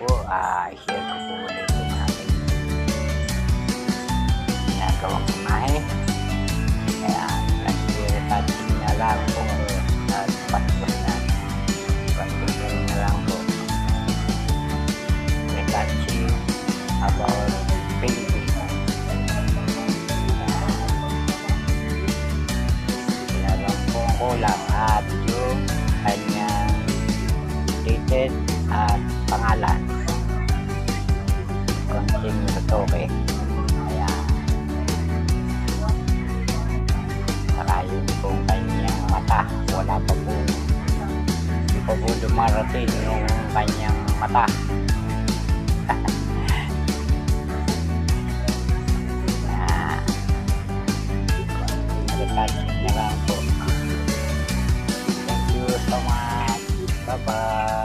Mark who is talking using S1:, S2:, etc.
S1: po, i-share ko po ulit yung aking ginagawang imahe. Kaya nag-retouching na lang po at patpos na. Patpos na lang po. Retouching about Pilipino. Ginagawang po ko lang at yung kanyang dated at pangalan. Konting totoke. Kaya saka yun pong kanyang mata. Wala pa po. Hindi pa po dumarating yung kanyang mata. Konting na lang po. Thank you so much. Bye-bye.